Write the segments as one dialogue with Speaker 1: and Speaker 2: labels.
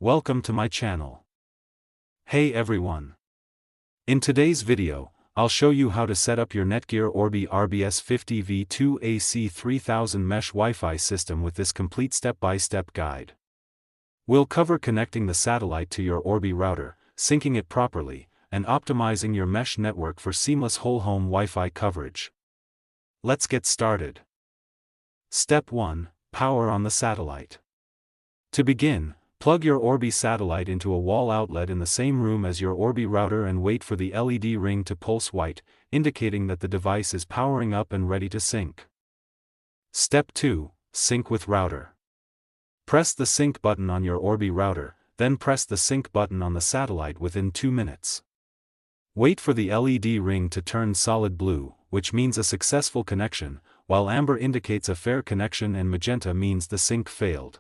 Speaker 1: Welcome to my channel. Hey everyone. In today's video, I'll show you how to set up your NETGEAR Orbi RBS50v2 AC3000 mesh Wi-Fi system with this complete step-by-step guide. We'll cover connecting the satellite to your Orbi router, syncing it properly, and optimizing your mesh network for seamless whole-home Wi-Fi coverage. Let's get started. Step 1. Power on the satellite. To begin, plug your Orbi satellite into a wall outlet in the same room as your Orbi router and wait for the LED ring to pulse white, indicating that the device is powering up and ready to sync. Step 2. Sync with router. Press the sync button on your Orbi router, then press the sync button on the satellite within 2 minutes. Wait for the LED ring to turn solid blue, which means a successful connection, while amber indicates a fair connection and magenta means the sync failed.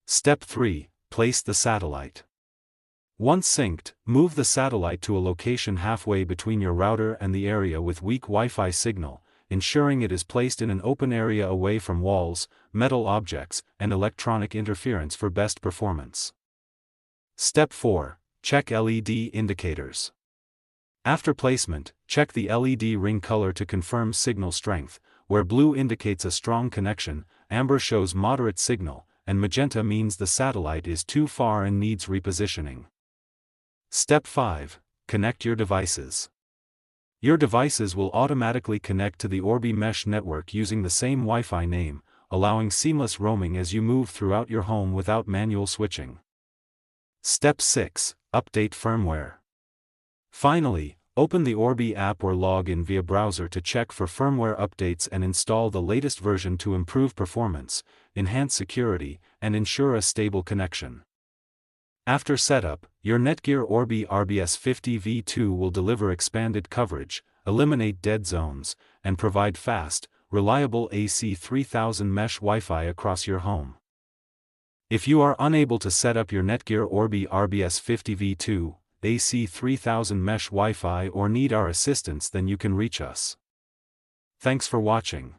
Speaker 1: Step 3. Place the satellite. Once synced, move the satellite to a location halfway between your router and the area with weak Wi-Fi signal, ensuring it is placed in an open area away from walls, metal objects, and electronic interference for best performance. Step 4. Check LED indicators. After placement, check the LED ring color to confirm signal strength, where blue indicates a strong connection, amber shows moderate signal, and magenta means the satellite is too far and needs repositioning. Step 5. Connect your devices. Your devices will automatically connect to the Orbi mesh network using the same Wi-Fi name, allowing seamless roaming as you move throughout your home without manual switching. Step 6. Update firmware. Finally, open the Orbi app or log in via browser to check for firmware updates and install the latest version to improve performance, enhance security, and ensure a stable connection. After setup, your NETGEAR Orbi RBS50v2 will deliver expanded coverage, eliminate dead zones, and provide fast, reliable AC3000 mesh Wi-Fi across your home. If you are unable to set up your NETGEAR Orbi RBS50v2, AC3000 mesh Wi-Fi or need our assistance, then you can reach us. Thanks for watching.